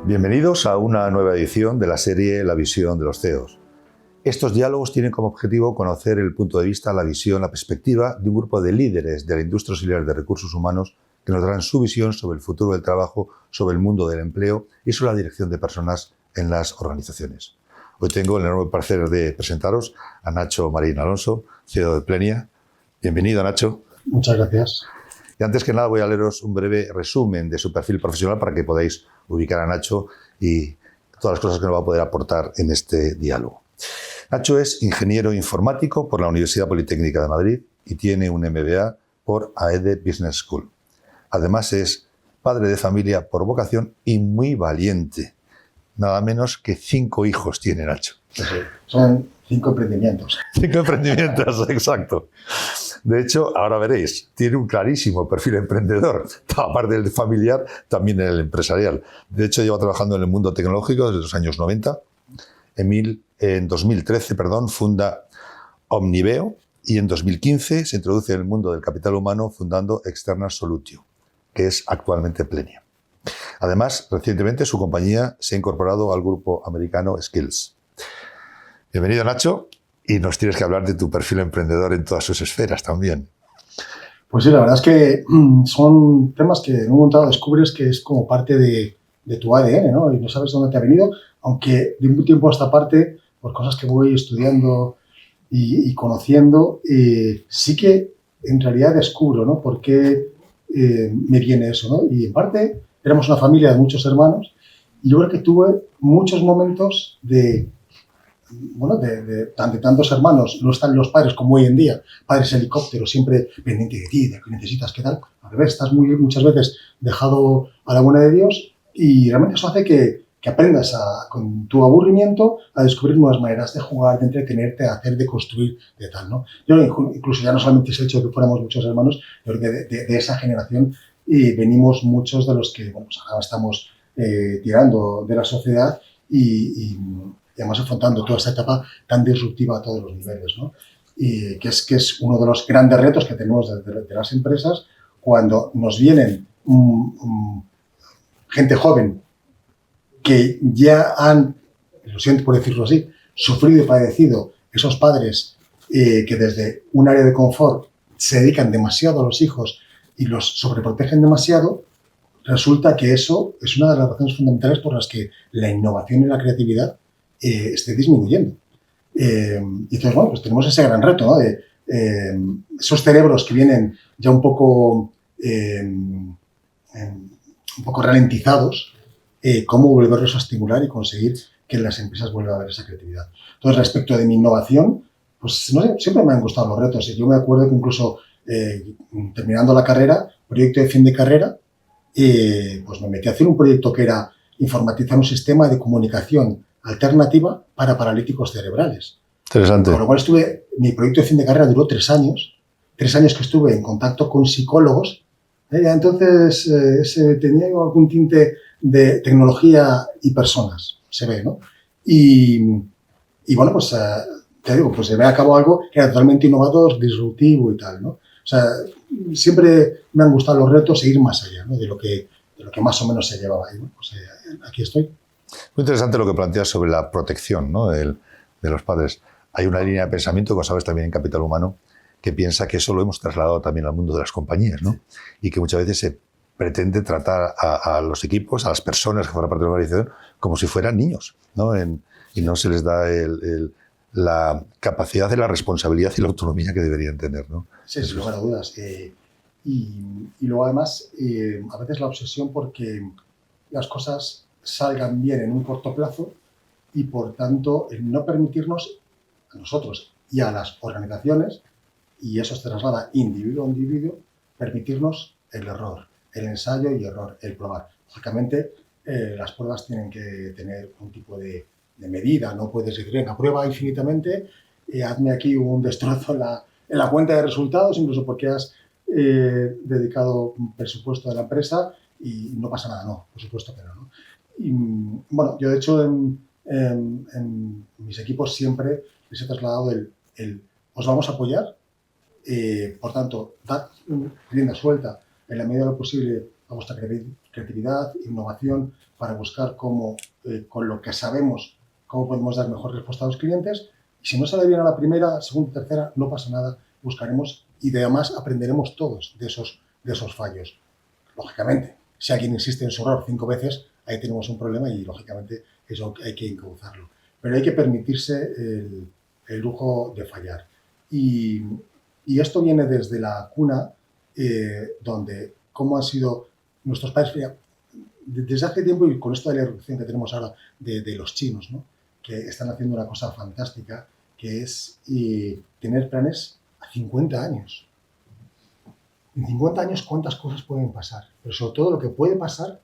Bienvenidos a una nueva edición de la serie La visión de los CEOs. Estos diálogos tienen como objetivo conocer el punto de vista, la visión, la perspectiva de un grupo de líderes de la industria auxiliar de recursos humanos que nos darán su visión sobre el futuro del trabajo, sobre el mundo del empleo y sobre la dirección de personas en las organizaciones. Hoy tengo el enorme placer de presentaros a Nacho Marín Alonso, CEO de Plenia. Bienvenido, Nacho. Muchas gracias. Y antes que nada voy a leeros un breve resumen de su perfil profesional para que podáis ubicar a Nacho y todas las cosas que nos va a poder aportar en este diálogo. Nacho es ingeniero informático por la Universidad Politécnica de Madrid y tiene un MBA por AED Business School. Además es padre de familia por vocación y muy valiente. Nada menos que 5 hijos tiene Nacho. Sí, son 5 emprendimientos. 5 emprendimientos, exacto. De hecho, ahora veréis, tiene un clarísimo perfil emprendedor, aparte del familiar, también en el empresarial. De hecho, lleva trabajando en el mundo tecnológico desde los años 90. En 2013, funda Omniveo y en 2015 se introduce en el mundo del capital humano fundando External Solutio, que es actualmente Plenia. Además, recientemente su compañía se ha incorporado al grupo americano Skills. Bienvenido, Nacho. Y nos tienes que hablar de tu perfil emprendedor en todas sus esferas también. Pues sí, la verdad es que son temas que en un momento dado descubres que es como parte de tu ADN, ¿no? Y no sabes dónde te ha venido, aunque de un tiempo a esta parte, por cosas que voy estudiando y conociendo, sí que en realidad descubro, ¿no? Por qué me viene eso, ¿no? Y en parte éramos una familia de muchos hermanos y yo creo que tuve muchos momentos de tantos hermanos, no están los padres como hoy en día, padres helicópteros, siempre pendiente de ti, de qué necesitas, qué tal. Al revés, estás muchas veces dejado a la buena de Dios y realmente eso hace que aprendas con tu aburrimiento a descubrir nuevas maneras de jugar, de entretenerte, de hacer, de construir, de tal, ¿no? Yo incluso ya no solamente es el hecho de que fuéramos muchos hermanos, yo creo que de esa generación venimos muchos de los que pues ahora estamos tirando de la sociedad y además afrontando toda esta etapa tan disruptiva a todos los niveles, ¿no? Y que es uno de los grandes retos que tenemos de las empresas cuando nos vienen gente joven que ya han, lo siento por decirlo así, sufrido y padecido esos padres que desde un área de confort se dedican demasiado a los hijos y los sobreprotegen demasiado. Resulta que eso es una de las razones fundamentales por las que la innovación y la creatividad esté disminuyendo. Y entonces, bueno, pues tenemos ese gran reto, ¿no? De esos cerebros que vienen ya un poco ralentizados, cómo volverlos a estimular y conseguir que en las empresas vuelva a haber esa creatividad. Entonces, respecto de mi innovación, pues no sé, siempre me han gustado los retos. Yo me acuerdo que incluso terminando la carrera, proyecto de fin de carrera, pues me metí a hacer un proyecto que era informatizar un sistema de comunicación alternativa para paralíticos cerebrales. Interesante. Con lo cual mi proyecto de fin de carrera duró 3 años. 3 años que estuve en contacto con psicólogos. Entonces tenía algún tinte de tecnología y personas, se ve, ¿no? Y bueno, pues te digo, pues se ve a cabo algo que era totalmente innovador, disruptivo y tal, ¿no? O sea, siempre me han gustado los retos e ir más allá, ¿no? de lo que más o menos se llevaba ahí, ¿no? Pues aquí estoy. Muy interesante lo que planteas sobre la protección, ¿no? de los padres. Hay una línea de pensamiento, como sabes también en Capital Humano, que piensa que eso lo hemos trasladado también al mundo de las compañías, ¿no? Y que muchas veces se pretende tratar a los equipos, a las personas que forman parte de la organización, como si fueran niños, ¿no? Y no se les da la capacidad de la responsabilidad y la autonomía que deberían tener, ¿no? Sí, sin lugar a dudas. Y luego además, a veces la obsesión porque las cosas salgan bien en un corto plazo y por tanto el no permitirnos a nosotros y a las organizaciones, y eso se traslada individuo a individuo, permitirnos el error, el ensayo y error, el probar. Lógicamente, las pruebas tienen que tener un tipo de medida, no puedes decir, venga, prueba infinitamente, hazme aquí un destrozo en la cuenta de resultados, incluso porque has dedicado un presupuesto de la empresa y no pasa nada, no, por supuesto que no, ¿no? Y bueno, yo de hecho en mis equipos siempre les he trasladado os vamos a apoyar, por tanto, dad rienda suelta en la medida de lo posible a vuestra creatividad, innovación, para buscar cómo, con lo que sabemos, cómo podemos dar mejor respuesta a los clientes. Y si no sale bien a la primera, segunda, tercera, no pasa nada, buscaremos y además aprenderemos todos de esos fallos. Lógicamente, si alguien insiste en su error 5 veces, ahí tenemos un problema y lógicamente eso hay que encauzarlo. Pero hay que permitirse el lujo de fallar. Y esto viene desde la cuna, donde cómo han sido nuestros padres, desde hace tiempo, y con esto de la irrupción que tenemos ahora de los chinos, ¿no? Que están haciendo una cosa fantástica, que es tener planes a 50 años. En 50 años, ¿cuántas cosas pueden pasar? Pero sobre todo lo que puede pasar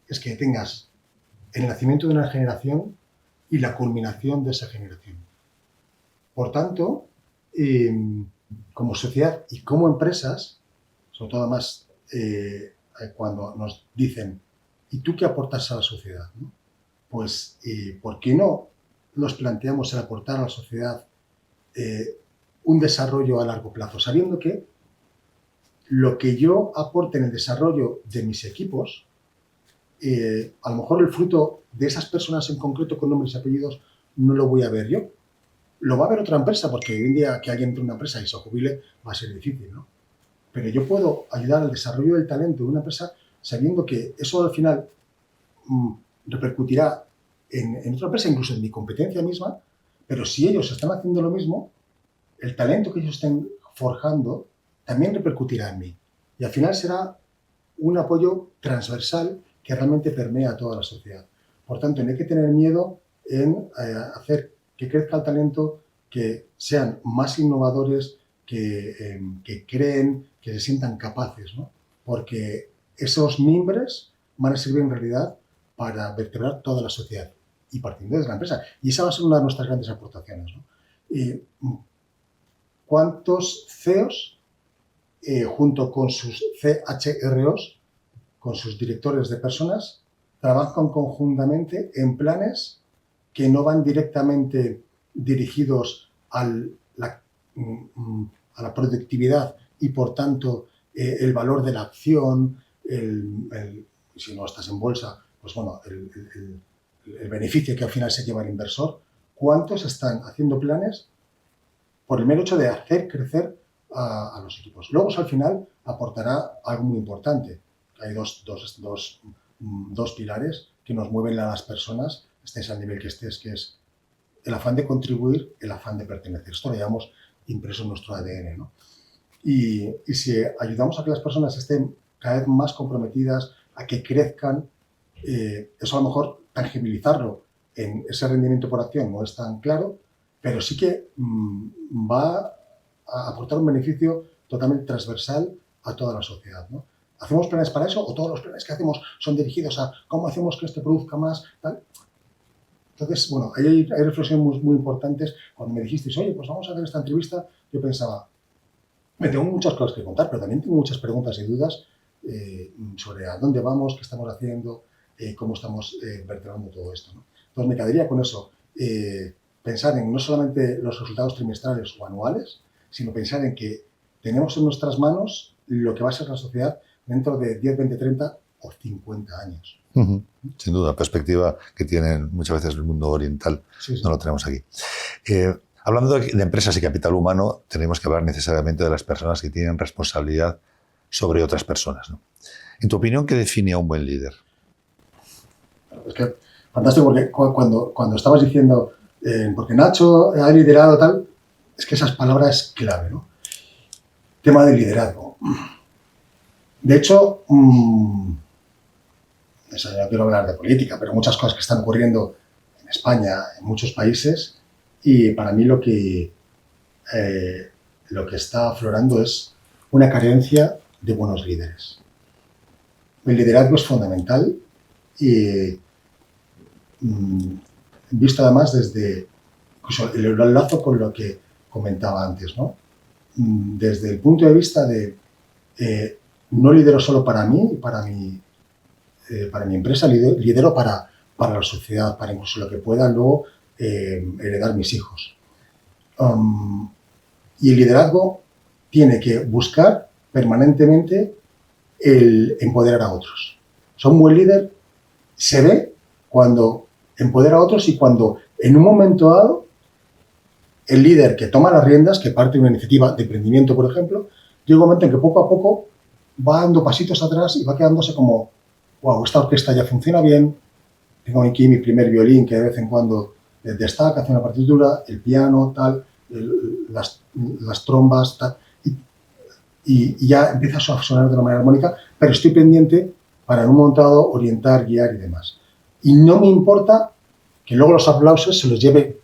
es que tengas el nacimiento de una generación y la culminación de esa generación. Por tanto, como sociedad y como empresas, sobre todo además cuando nos dicen, ¿y tú qué aportas a la sociedad? ¿No? Pues, ¿por qué no nos planteamos el aportar a la sociedad un desarrollo a largo plazo? Sabiendo que lo que yo aporte en el desarrollo de mis equipos, a lo mejor el fruto de esas personas en concreto con nombres y apellidos no lo voy a ver yo. Lo va a ver otra empresa, porque hoy en día que alguien entre en una empresa y se jubile va a ser difícil, ¿no? Pero yo puedo ayudar al desarrollo del talento de una empresa sabiendo que eso al final repercutirá en otra empresa, incluso en mi competencia misma, pero si ellos están haciendo lo mismo, el talento que ellos estén forjando también repercutirá en mí. Y al final será un apoyo transversal que realmente permea a toda la sociedad. Por tanto, no hay que tener miedo en hacer que crezca el talento, que sean más innovadores, que creen, que se sientan capaces, ¿no? Porque esos mimbres van a servir en realidad para vertebrar toda la sociedad y partiendo desde la empresa. Y esa va a ser una de nuestras grandes aportaciones, ¿no? ¿Cuántos CEOs, junto con sus CHROs, con sus directores de personas, trabajan conjuntamente en planes que no van directamente dirigidos a la productividad y, por tanto, el valor de la acción, si no estás en bolsa, pues bueno, el beneficio que al final se lleva el inversor? ¿Cuántos están haciendo planes por el mero hecho de hacer crecer a los equipos? Luego, al final, aportará algo muy importante. Hay dos pilares que nos mueven a las personas, estés al nivel que estés, que es el afán de contribuir, el afán de pertenecer. Esto lo llevamos impreso en nuestro ADN, ¿no? Y si ayudamos a que las personas estén cada vez más comprometidas, a que crezcan, eso a lo mejor tangibilizarlo en ese rendimiento por acción no es tan claro, pero sí que va a aportar un beneficio totalmente transversal a toda la sociedad, ¿no? ¿Hacemos planes para eso o todos los planes que hacemos son dirigidos a cómo hacemos que esto produzca más? Tal? Entonces, bueno, hay reflexiones muy importantes. Cuando me dijisteis, oye, pues vamos a hacer esta entrevista, yo pensaba, me tengo muchas cosas que contar, pero también tengo muchas preguntas y dudas sobre a dónde vamos, qué estamos haciendo, cómo estamos vertebrando todo esto, ¿no? Entonces, me quedaría con eso. Pensar en no solamente los resultados trimestrales o anuales, sino pensar en que tenemos en nuestras manos lo que va a ser la sociedad dentro de 10, 20, 30 o 50 años. Sin duda, perspectiva que tienen muchas veces el mundo oriental, sí. No lo tenemos aquí. Hablando de empresas y capital humano, tenemos que hablar necesariamente de las personas que tienen responsabilidad sobre otras personas, ¿no? En tu opinión, ¿qué define a un buen líder? Es que fantástico, porque cuando estabas diciendo, porque Nacho ha liderado tal, es que esas palabras clave, ¿no? Tema de liderazgo. De hecho, no quiero hablar de política, pero muchas cosas que están ocurriendo en España, en muchos países, y para mí lo que está aflorando es una carencia de buenos líderes. El liderazgo es fundamental y visto además desde, incluso lo enlazo con lo que comentaba antes, ¿no? Desde el punto de vista de no lidero solo para mí, para mi empresa, lidero para la sociedad, para incluso lo que puedan luego heredar mis hijos. Y el liderazgo tiene que buscar permanentemente el empoderar a otros. O sea, un buen líder se ve cuando empodera a otros y cuando en un momento dado el líder que toma las riendas, que parte de una iniciativa de emprendimiento, por ejemplo, llega un momento en que poco a poco va dando pasitos atrás y va quedándose como, wow, esta orquesta ya funciona bien, tengo aquí mi primer violín que de vez en cuando destaca, hace una partitura, el piano, tal, las trombas, tal, y ya empieza a sonar de una manera armónica, pero estoy pendiente para en un momento dado orientar, guiar y demás. Y no me importa que luego los aplausos se los lleve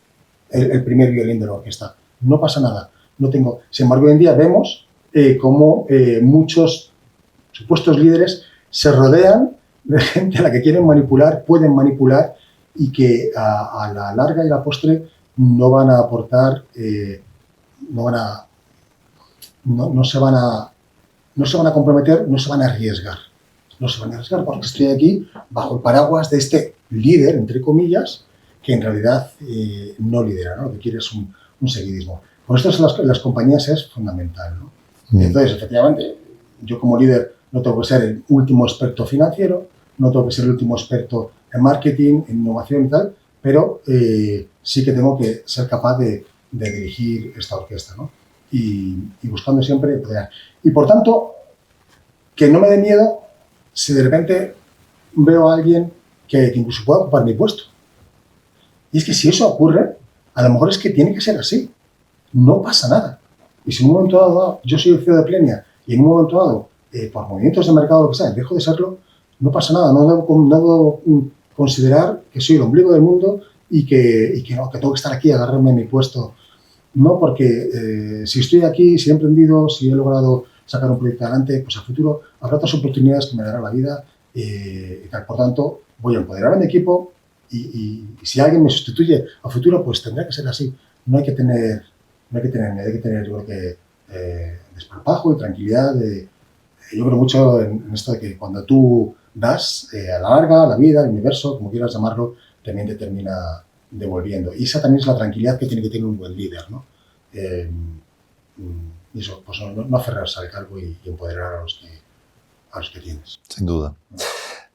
el primer violín de la orquesta. No pasa nada. No tengo. Sin embargo, hoy en día vemos cómo muchos supuestos líderes se rodean de gente a la que quieren manipular, pueden manipular y que a la larga y la postre no van a aportar, no se van a comprometer, no se van a arriesgar. No se van a arriesgar porque estoy aquí bajo el paraguas de este líder, entre comillas, que en realidad no lidera, ¿no? Lo que quiere es un seguidismo. Por esto las compañías es fundamental, ¿no? Entonces, efectivamente, yo como líder no tengo que ser el último experto financiero, no tengo que ser el último experto en marketing, en innovación y tal, pero sí que tengo que ser capaz de dirigir esta orquesta, ¿no? Y buscando siempre poder. Y por tanto, que no me dé miedo si de repente veo a alguien que incluso pueda ocupar mi puesto. Y es que si eso ocurre, a lo mejor es que tiene que ser así. No pasa nada. Y si en un momento dado yo soy el CEO de Plenia y en un momento dado, por movimientos de mercado o lo que sea, dejo de serlo, no pasa nada. No debo considerar que soy el ombligo del mundo y que tengo que estar aquí, agarrarme a mi puesto. No, porque si estoy aquí, si he emprendido, si he logrado sacar un proyecto adelante, pues a futuro habrá otras oportunidades que me dará la vida y tal. Por tanto, voy a empoderar a mi equipo y si alguien me sustituye a futuro, pues tendrá que ser así. No hay que tener miedo, hay que tener, yo creo que, desparpajo y tranquilidad. Yo creo mucho en esto de que cuando tú das, a la larga, la vida, el universo, como quieras llamarlo, también te termina devolviendo. Y esa también es la tranquilidad que tiene que tener un buen líder, ¿no? Y eso, pues no aferrarse al cargo y empoderar a los que tienes. Sin duda.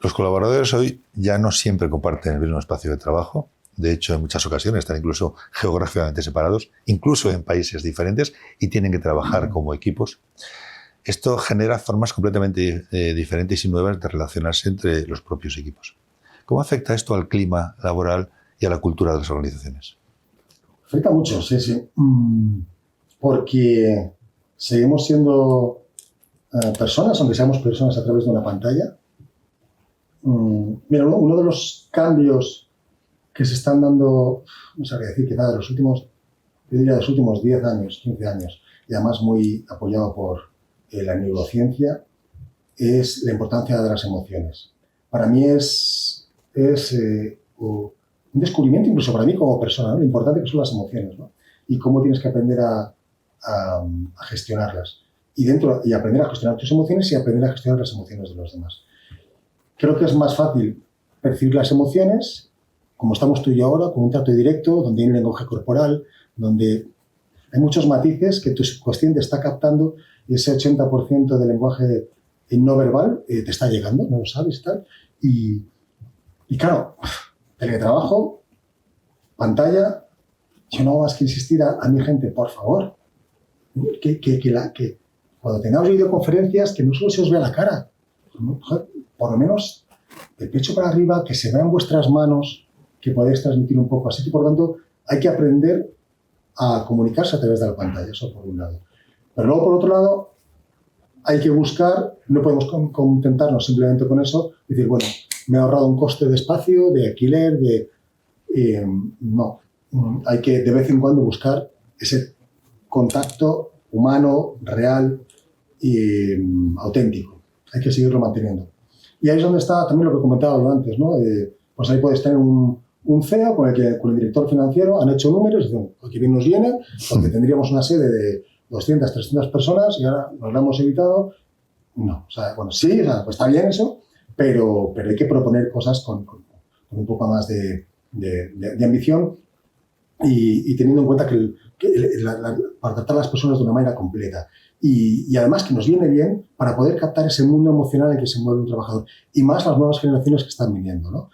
Los colaboradores hoy ya no siempre comparten el mismo espacio de trabajo. De hecho, en muchas ocasiones están incluso geográficamente separados, incluso en países diferentes, y tienen que trabajar como equipos. Esto genera formas completamente diferentes y nuevas de relacionarse entre los propios equipos. ¿Cómo afecta esto al clima laboral y a la cultura de las organizaciones? Afecta mucho, sí, sí. Porque seguimos siendo personas, aunque seamos personas a través de una pantalla. Mira, uno de los cambios que se están dando, no sabría decir, quizá de los últimos 10 años, 15 años, y además muy apoyado por la neurociencia, es la importancia de las emociones. Para mí es un descubrimiento, incluso para mí como persona, ¿no? Lo importante que son las emociones, ¿no? Y cómo tienes que aprender a gestionarlas. Y aprender a gestionar tus emociones y aprender a gestionar las emociones de los demás. Creo que es más fácil percibir las emociones, como estamos tú y yo ahora, con un trato directo, donde hay un lenguaje corporal, donde hay muchos matices que tu subconsciente está captando y ese 80% del lenguaje no verbal te está llegando, no lo sabes y tal. Y claro, teletrabajo, pantalla, yo no hago más que insistir a mi gente, por favor, que cuando tengamos videoconferencias, que no solo se os vea la cara, por lo menos el pecho para arriba, que se vean vuestras manos, que podáis transmitir un poco. Así que, por tanto, hay que aprender a comunicarse a través de la pantalla, eso por un lado. Pero luego, por otro lado, hay que buscar, no podemos contentarnos simplemente con eso, decir, bueno, me he ahorrado un coste de espacio, de alquiler, no. Hay que, de vez en cuando, buscar ese contacto humano, real y auténtico. Hay que seguirlo manteniendo. Y ahí es donde está también lo que comentaba yo antes, ¿no? Pues ahí puedes tener un CEO con el director financiero, han hecho números, y dicen, aquí bien nos viene, porque tendríamos una sede de 200, 300 personas y ahora nos la hemos evitado. No, o sea, bueno, sí, o sea, pues está bien eso, pero hay que proponer cosas con un poco más de ambición y teniendo en cuenta que para tratar a las personas de una manera completa. y además que nos viene bien para poder captar ese mundo emocional en que se mueve un trabajador. Y más las nuevas generaciones que están viniendo, ¿no?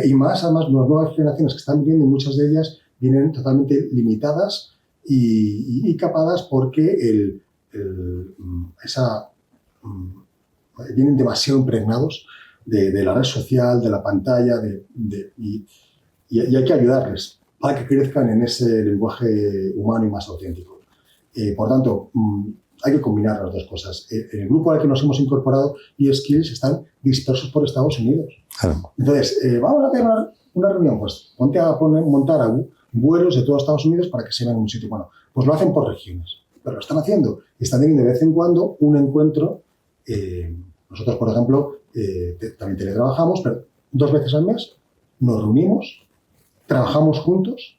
Y más, además, las nuevas generaciones que están viniendo, y muchas de ellas vienen totalmente limitadas y capadas porque vienen demasiado impregnados de la red social, de la pantalla, y hay que ayudarles para que crezcan en ese lenguaje humano y más auténtico. Por tanto, hay que combinar las dos cosas. El grupo al que nos hemos incorporado, eSkills, están dispersos por Estados Unidos. Claro. Entonces, vamos a hacer una reunión, pues ponte a montar vuelos de todos Estados Unidos para que se vean en un sitio. Bueno, pues lo hacen por regiones, pero lo están haciendo. Están teniendo de vez en cuando un encuentro. Nosotros, por ejemplo, también teletrabajamos, pero 2 veces al mes nos reunimos, trabajamos juntos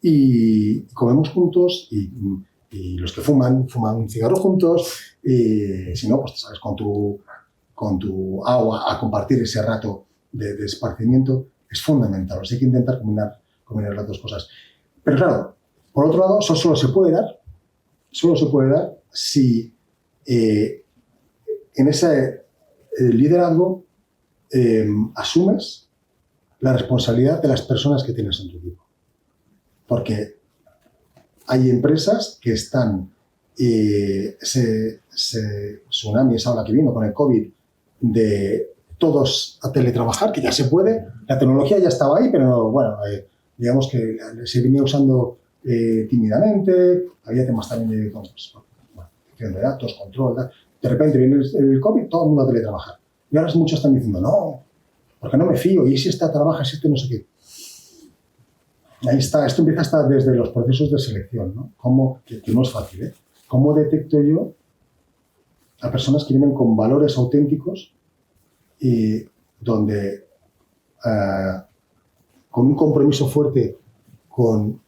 y comemos juntos y los que fuman un cigarro juntos, si no, pues te sales con tu agua a compartir ese rato de esparcimiento. Es fundamental, hay que intentar combinar las dos cosas. Pero claro, por otro lado, eso solo se puede dar si en ese liderazgo asumes la responsabilidad de las personas que tienes en tu equipo. Porque hay empresas que están, ese tsunami, esa ola que vino con el COVID, de todos a teletrabajar, que ya se puede, la tecnología ya estaba ahí, pero bueno, digamos que se venía usando tímidamente, había temas también de protección de datos, control, de repente viene el COVID, todo el mundo a teletrabajar. Y ahora muchos están diciendo, no, porque no me fío, y si esta trabaja, si este no sé qué. Ahí está, esto empieza hasta desde los procesos de selección, ¿no? Que no es fácil, ¿eh? ¿Cómo detecto yo a personas que vienen con valores auténticos y donde con un compromiso fuerte con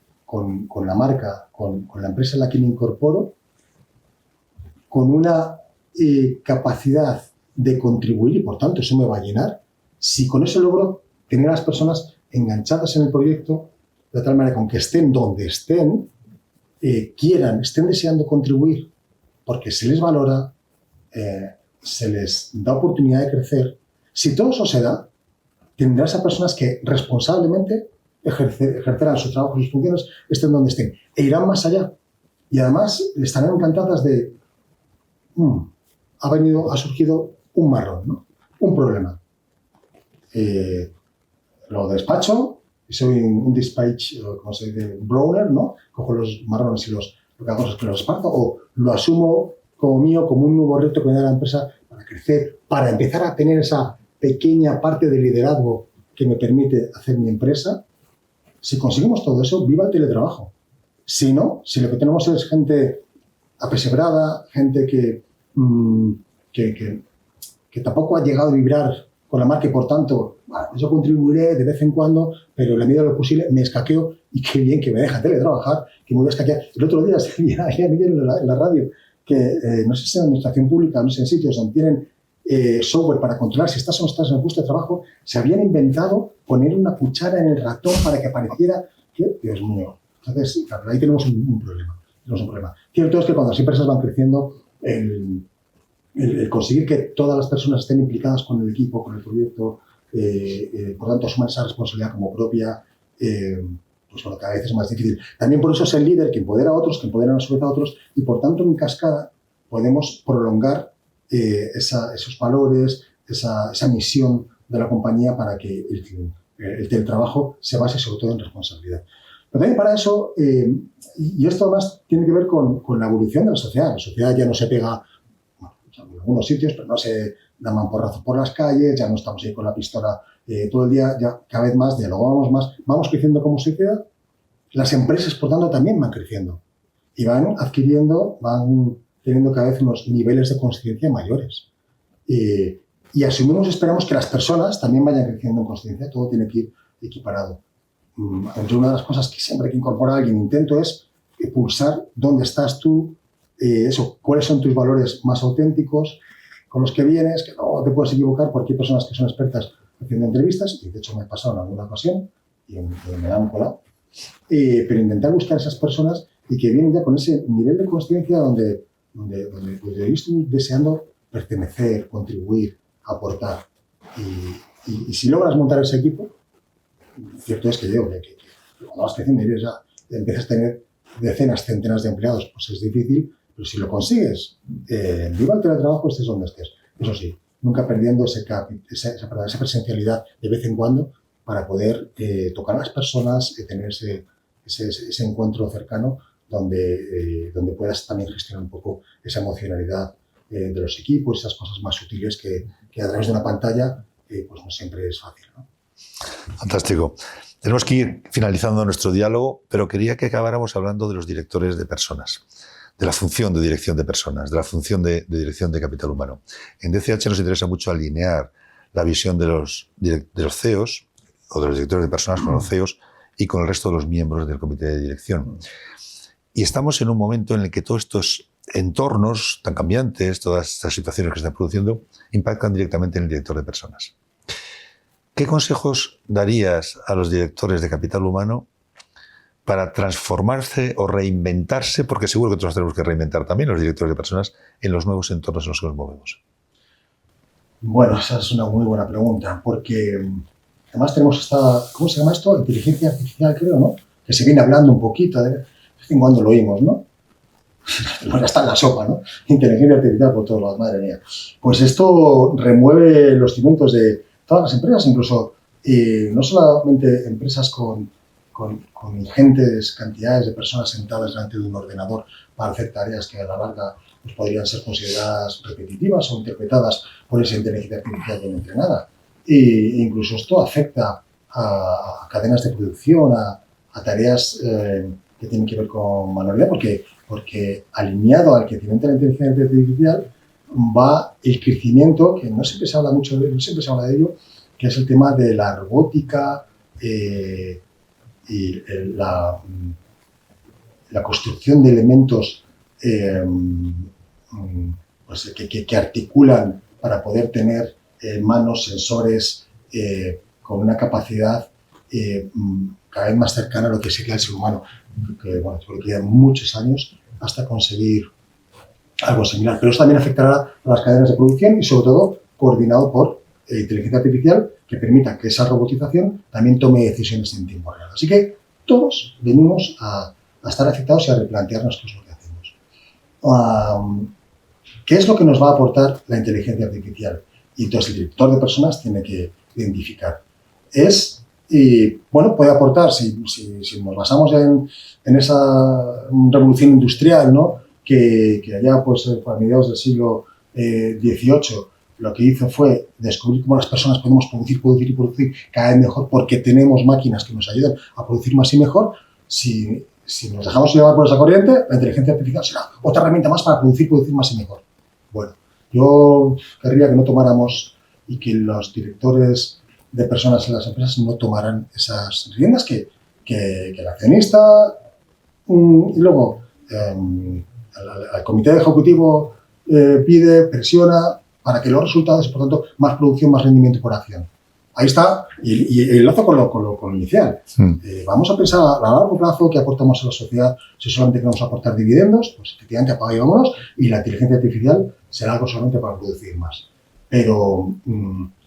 la marca, con la empresa en la que me incorporo, con una capacidad de contribuir y por tanto eso me va a llenar? Si con eso logro tener a las personas enganchadas en el proyecto de tal manera con que estén donde estén, estén deseando contribuir porque se les valora, se les da oportunidad de crecer. Si todo eso se da, tendrás a personas que responsablemente ejercerán su trabajo, sus funciones, estén donde estén, e irán más allá. Y además estarán encantadas de ha surgido un marrón, ¿no? Un problema. Lo despacho, y soy un dispatch, como se dice, broker, ¿no? Cojo los marrones y lo que hago es que los esparzo, o lo asumo como mío, como un nuevo reto que me da la empresa para crecer, para empezar a tener esa pequeña parte de liderazgo que me permite hacer mi empresa. Si conseguimos todo eso, viva el teletrabajo. Si no, si lo que tenemos es gente apesebrada, gente que tampoco ha llegado a vibrar con la marca y por tanto, bueno, yo contribuiré de vez en cuando, pero en la medida de lo posible me escaqueo y qué bien que me deja teletrabajar, que me voy a escaquear. El otro día en la radio que no sé si en administración pública, no sé, en sitios donde tienen software para controlar si estás o no estás en el puesto de trabajo, se habían inventado poner una cuchara en el ratón para que apareciera. Dios mío. Entonces, claro, ahí tenemos un problema. Cierto es que cuando las empresas van creciendo, el conseguir que todas las personas estén implicadas con el equipo, con el proyecto, por tanto asuman esa responsabilidad como propia, pues bueno, cada vez es más difícil. También por eso es el líder que empodera a otros, que empoderan a su vez a otros, y por tanto en cascada podemos prolongar esos valores, esa misión de la compañía para que el teletrabajo se base sobre todo en responsabilidad. Pero también para eso, y esto además tiene que ver con la evolución de la sociedad. La sociedad ya no se pega, bueno, en algunos sitios, pero no se da mamporrazos por las calles, ya no estamos ahí con la pistola todo el día, ya cada vez más dialogamos más, vamos creciendo como sociedad. Las empresas, por tanto, también van creciendo y van teniendo cada vez unos niveles de conciencia mayores. Y asumimos, esperamos que las personas también vayan creciendo en conciencia, todo tiene que ir equiparado. Entre una de las cosas que siempre hay que incorporar a alguien intento es pulsar dónde estás tú, cuáles son tus valores más auténticos, con los que vienes, que no te puedes equivocar porque hay personas que son expertas haciendo entrevistas, y de hecho me ha pasado en alguna ocasión y me han colado, pero intentar buscar esas personas y que vienen ya con ese nivel de conciencia donde donde yo estoy deseando pertenecer, contribuir, aportar. Y si logras montar ese equipo, cierto es que cuando vas creciendo y ya empiezas a tener decenas, centenas de empleados, pues es difícil, pero si lo consigues, viva el teletrabajo, estés donde estés. Eso sí, nunca perdiendo esa presencialidad de vez en cuando para poder tocar a las personas y tener ese encuentro cercano donde puedas también gestionar un poco esa emocionalidad de los equipos, esas cosas más sutiles que a través de una pantalla pues no siempre es fácil, ¿no? Fantástico. Tenemos que ir finalizando nuestro diálogo, pero quería que acabáramos hablando de los directores de personas, de la función de dirección de personas, de la función de dirección de capital humano. En DCH nos interesa mucho alinear la visión de los CEOs o de los directores de personas con los CEOs y con el resto de los miembros del comité de dirección. Y estamos en un momento en el que todos estos entornos tan cambiantes, todas estas situaciones que se están produciendo, impactan directamente en el director de personas. ¿Qué consejos darías a los directores de capital humano para transformarse o reinventarse? Porque seguro que todos tenemos que reinventar también los directores de personas en los nuevos entornos en los que nos movemos. Bueno, esa es una muy buena pregunta, porque además tenemos ¿cómo se llama esto? Inteligencia artificial, creo, ¿no? Que se viene hablando un poquito, de vez en cuando lo oímos, ¿no? Bueno, está en la sopa, ¿no? Inteligencia artificial por todos lados, madre mía. Pues esto remueve los cimientos de todas las empresas, incluso no solamente empresas con ingentes cantidades de personas sentadas delante de un ordenador para hacer tareas que a la larga pues, podrían ser consideradas repetitivas o interpretadas por esa inteligencia artificial bien entrenada. E incluso esto afecta a cadenas de producción, a tareas que tienen que ver con manualidad, porque alineado al crecimiento de la inteligencia artificial va el crecimiento, que no siempre se habla mucho de, no siempre se habla de ello, que es el tema de la robótica y la construcción de elementos pues que articulan para poder tener manos, sensores con una capacidad cada vez más cercana a lo que sería el ser humano, que bueno, quedan muchos años hasta conseguir algo similar. Pero eso también afectará a las cadenas de producción y sobre todo coordinado por inteligencia artificial que permita que esa robotización también tome decisiones en tiempo real. Así que todos venimos a estar afectados y a replantearnos qué es lo que hacemos. ¿Qué es lo que nos va a aportar la inteligencia artificial? Y entonces el director de personas tiene que identificar. Bueno, puede aportar, si nos basamos en esa revolución industrial, ¿no? que allá pues, a mediados del siglo XVIII lo que hizo fue descubrir cómo las personas podemos producir cada vez mejor porque tenemos máquinas que nos ayudan a producir más y mejor. Si nos dejamos llevar por esa corriente, la inteligencia artificial será otra herramienta más para producir más y mejor. Bueno, yo querría que no tomáramos y que los directores de personas en las empresas no tomaran esas riendas que el accionista y luego el comité ejecutivo pide, presiona para que los resultados, por tanto, más producción, más rendimiento por acción. Ahí está, y enlazo con lo inicial. Vamos a pensar a largo plazo qué aportamos a la sociedad. Si solamente queremos aportar dividendos, pues efectivamente apaga y vámonos, y la inteligencia artificial será algo solamente para producir más. Pero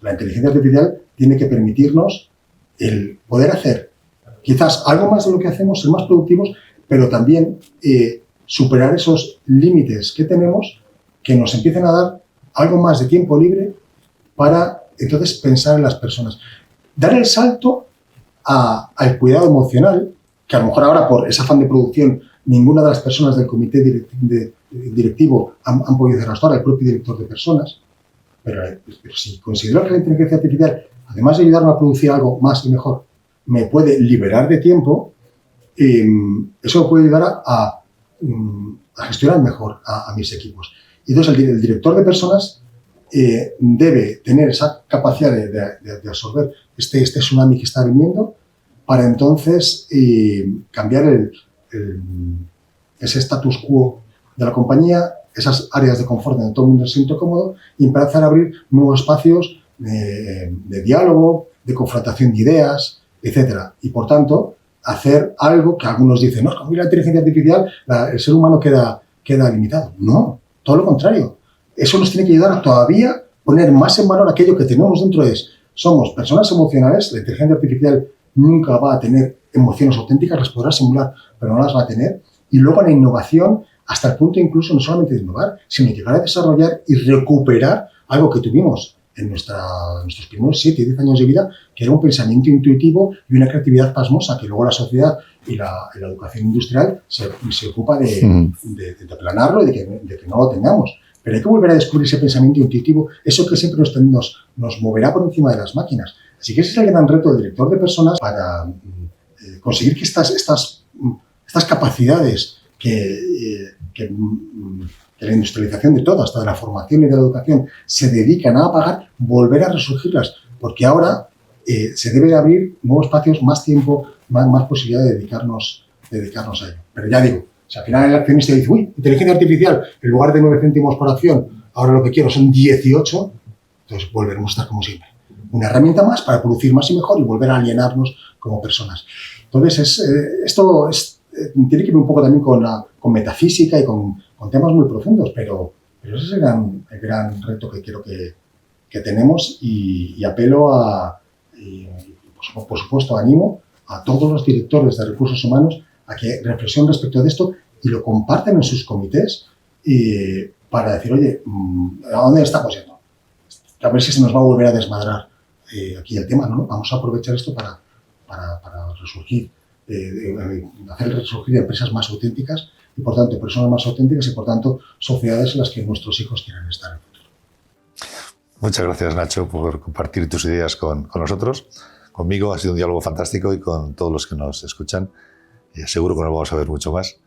la inteligencia artificial tiene que permitirnos el poder hacer quizás algo más de lo que hacemos, ser más productivos, pero también superar esos límites que tenemos que nos empiecen a dar algo más de tiempo libre para entonces pensar en las personas. Dar el salto al cuidado emocional, que a lo mejor ahora por ese afán de producción ninguna de las personas del comité directivo han podido hacer hasta ahora, el propio director de personas, pero si considero que la inteligencia artificial, además de ayudarme a producir algo más y mejor, me puede liberar de tiempo, eso me puede ayudar a gestionar mejor a mis equipos. Y entonces el director de personas debe tener esa capacidad de absorber este tsunami que está viniendo para entonces cambiar ese status quo de la compañía, esas áreas de confort donde todo el mundo se siente cómodo y empezar a abrir nuevos espacios de diálogo, de confrontación de ideas, etc. Y por tanto, hacer algo que algunos dicen, no, con la inteligencia artificial el ser humano queda queda limitado. No, todo lo contrario. Eso nos tiene que ayudar a todavía poner más en valor aquello que tenemos dentro somos personas emocionales, la inteligencia artificial nunca va a tener emociones auténticas, las podrá simular, pero no las va a tener. Y luego la innovación, hasta el punto incluso no solamente de innovar, sino llegar a desarrollar y recuperar algo que tuvimos en nuestros primeros 7 y 10 años de vida, que era un pensamiento intuitivo y una creatividad pasmosa, que luego la sociedad y la educación industrial se ocupa de aplanarlo y de que no lo tengamos. Pero hay que volver a descubrir ese pensamiento intuitivo, eso que siempre nos moverá por encima de las máquinas. Así que ese es el gran reto del director de personas para conseguir que estas capacidades que la industrialización de todo, hasta de la formación y de la educación, se dedican a apagar, volver a resurgirlas. Porque ahora se debe abrir nuevos espacios, más tiempo, más posibilidad de dedicarnos a ello. Pero ya digo, si al final el accionista dice, uy, inteligencia artificial, en lugar de 9 céntimos por acción, ahora lo que quiero son 18, entonces volveremos a estar como siempre. Una herramienta más para producir más y mejor y volver a alienarnos como personas. Entonces, esto tiene que ver un poco también con metafísica y con temas muy profundos, pero ese es el gran reto que creo que tenemos y apelo por supuesto, animo a todos los directores de recursos humanos a que reflexionen respecto de esto y lo comparten en sus comités para decir, oye, ¿a dónde estamos yendo? A ver si se nos va a volver a desmadrar aquí el tema, ¿no? Vamos a aprovechar esto para resurgir, hacer resurgir empresas más auténticas y, por tanto, personas más auténticas y, por tanto, sociedades en las que nuestros hijos quieran estar en el futuro. Muchas gracias, Nacho, por compartir tus ideas con nosotros. Conmigo ha sido un diálogo fantástico y con todos los que nos escuchan. Seguro que nos vamos a ver mucho más.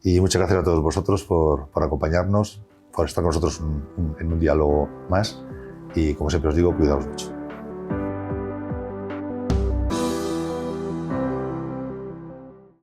Y muchas gracias a todos vosotros por acompañarnos, por estar con nosotros en un diálogo más. Y como siempre os digo, cuidaos mucho.